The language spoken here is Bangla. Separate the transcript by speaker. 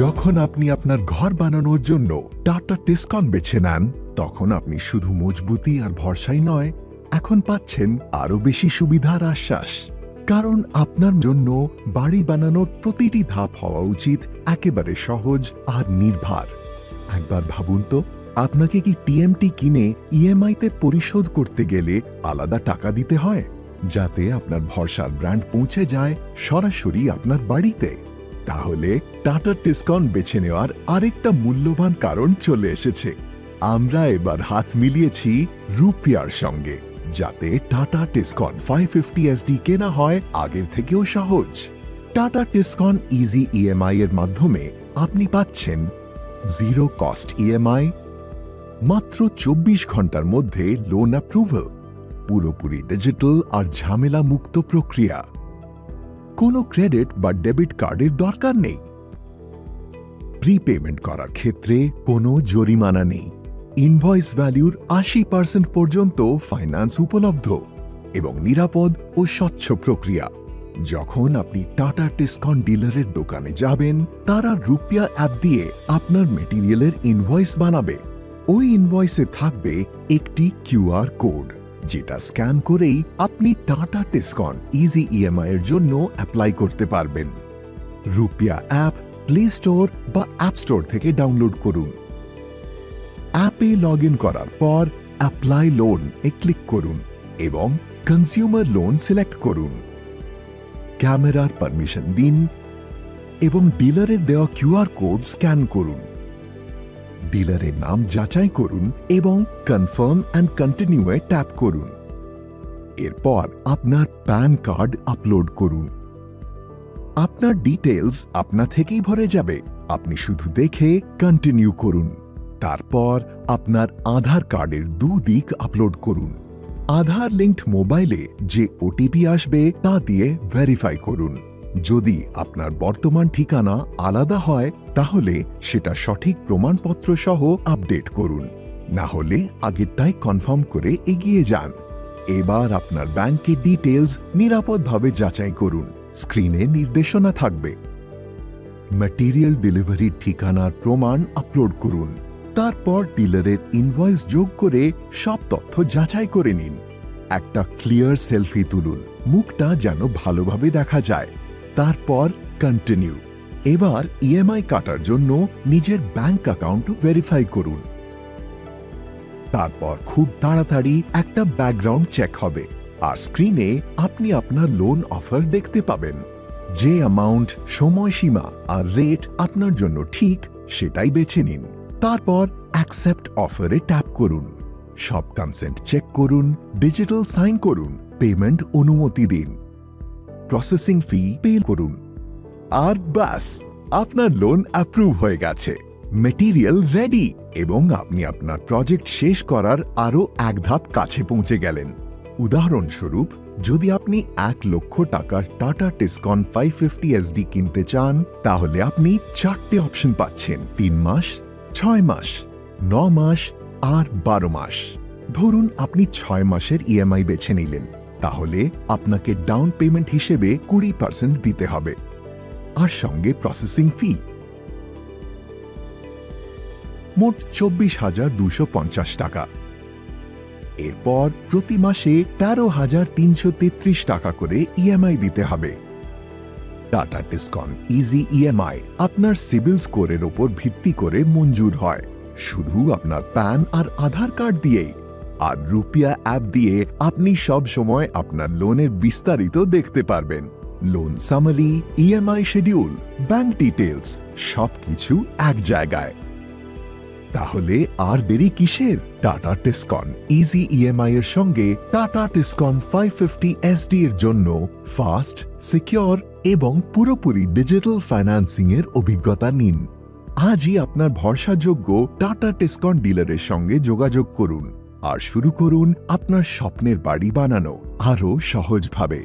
Speaker 1: যখন আপনি আপনার ঘর বানানোর জন্য টাটা টিসকন বেছে নেন, তখন আপনি শুধু মজবুতি আর ভরসাই নয়, এখন পাচ্ছেন আরও বেশি সুবিধার আশ্বাস। কারণ আপনার জন্য বাড়ি বানানোর প্রতিটি ধাপ হওয়া উচিত একেবারে সহজ আর নির্ভর। একবার ভাবুন তো, আপনাকে কি টিএমটি কিনে ইএমআইতে পরিশোধ করতে গেলে আলাদা টাকা দিতে হয়, যাতে আপনার ভরসার ব্র্যান্ড পৌঁছে যায় সরাসরি আপনার বাড়িতে? তাহলে টাটা টিসকন বেছে নেওয়ার আরেকটা মূল্যবান কারণ চলে এসেছে। আমরা এবার হাত মিলিয়েছি রুপিয়ার সঙ্গে, যাতে টাটা টিসকন 550SD কেনা হয় আগের থেকেও সহজ। টাটা টিসকন ইজি ইএমআই এর মাধ্যমে আপনি পাচ্ছেন জিরো কস্ট ইএমআই, মাত্র 24 ঘন্টার মধ্যে লোন অ্যাপ্রুভাল, পুরোপুরি ডিজিটাল আর ঝামেলা মুক্ত প্রক্রিয়া, কোনো ক্রেডিট বা ডেবিট কার্ডের দরকার নেই, প্রিপেমেন্ট করার ক্ষেত্রে কোনো জরিমানা নেই, ইনভয়েস ভ্যালুর 80% পর্যন্ত ফাইন্যান্স উপলব্ধ এবং নিরাপদ ও স্বচ্ছ প্রক্রিয়া। যখন আপনি টাটা টিসকন ডিলারের দোকানে যাবেন, তারা রুপিয়া অ্যাপ দিয়ে আপনার মেটেরিয়ালের ইনভয়েস বানাবে। ওই ইনভয়েসে থাকবে একটি কিউআর কোড, যেটা স্ক্যান করেই আপনি টাটা টিসকন ইজি ইএমআই এর জন্য অ্যাপ্লাই করতে পারবেন। রুপিয়া অ্যাপ প্লে স্টোর বা অ্যাপ স্টোর থেকে ডাউনলোড করুন। অ্যাপে লগ ইন করার পর অ্যাপ্লাই লোন এ ক্লিক করুন এবং কনজিউমার লোন সিলেক্ট করুন। ক্যামেরার পারমিশন দিন এবং ডিলারের দেওয়া কিউআর কোড স্ক্যান করুন। ডিলারের নাম যাচাই করুন এবং confirm and continue A tap করুন। এরপর আপনার প্যান কার্ড আপলোড করুন। আপনার ডিটেইলস আপনা থেকেই ভরে যাবে, আপনি শুধু দেখে কন্টিনিউ করুন। তারপর আপনার আধার কার্ডের দিক আপলোড করুন। আধার লিঙ্কড মোবাইলে যে ওটিপি আসবে তা দিয়ে ভেরিফাই করুন। যদি আপনার বর্তমান ঠিকানা আলাদা হয়, তাহলে সেটা সঠিক প্রমাণপত্র সহ আপডেট করুন। না হলে আগেরটাই কনফার্ম করে এগিয়ে যান। এবার আপনার ব্যাংকের ডিটেইলস নিরাপদভাবে যাচাই করুন। স্ক্রিনে নির্দেশনা থাকবে। ম্যাটেরিয়াল ডেলিভারির ঠিকানার প্রমাণ আপলোড করুন। তারপর ডিলারের ইনভয়েস যোগ করে সব তথ্য যাচাই করে নিন। একটা ক্লিয়ার সেলফি তুলুন, মুখটা যেন ভালোভাবে দেখা যায়। তারপর কন্টিনিউ। এবার ইএমআই কাটার জন্য নিজের ব্যাংক অ্যাকাউন্ট ভেরিফাই করুন। তারপর খুব তাড়াতাড়ি একটা ব্যাকগ্রাউন্ড চেক হবে, আর স্ক্রিনে আপনি আপনার লোন অফার দেখতে পাবেন। যে অ্যামাউন্ট, সময়সীমা আর রেট আপনার জন্য ঠিক, সেটাই বেছে নিন। তারপর অ্যাকসেপ্ট অফারে ট্যাপ করুন। সব কনসেন্ট চেক করুন, ডিজিটাল সাইন করুন, পেমেন্ট অনুমতি দিন, প্রসেসিং ফি পে করুন। আর বাস, আপনার লোন অ্যাপ্রুভ হয়ে গেছে। মেটেরিয়াল রেডি এবং আপনি আপনার প্রজেক্ট শেষ করার আরও এক ধাপ কাছে পৌঁছে গেলেন। উদাহরণস্বরূপ, যদি আপনি 1 লক্ষ টাকার টাটা টিসকন 550SD কিনতে চান, তাহলে আপনি 4টে অপশন পাচ্ছেন: 3 মাস, 6 মাস, 9 মাস আর 12 মাস। ধরুন আপনি 6 মাসের ইএমআই বেছে নিলেন, তাহলে আপনাকে ডাউন পেমেন্ট হিসেবে 20% দিতে হবে, আর সঙ্গে প্রসেসিং ফি। মোট 24,250 টাকা। এরপর প্রতি মাসে 13,333 টাকা করে ইএমআই দিতে হবে। টাটা টিসকন ইজি ইএমআই আপনার সিবিল স্কোরের ওপর ভিত্তি করে মঞ্জুর হয়, শুধু আপনার প্যান আর আধার কার্ড দিয়েই। আর রুপিয়া অ্যাপ দিয়ে আপনি সব সময় আপনার লোনের বিস্তারিত দেখতে পারবেন। Loan summary, EMI schedule, bank details সবকিছু এক জায়গায়। তাহলে আর দেরি কিসের? টাটা টিসকন ইজি ইএমআই এর সঙ্গে টাটা টিসকন 550SD এর জন্য ফাস্ট, সিকিউর এবং পুরোপুরি ডিজিটাল ফাইন্যান্সিং এর অভিজ্ঞতা নিন। আজই আপনার ভরসাযোগ্য টাটা টিসকন ডিলারের সঙ্গে যোগাযোগ করুন আর শুরু করুন আপনার স্বপ্নের বাড়ি বানানো আরও সহজভাবে।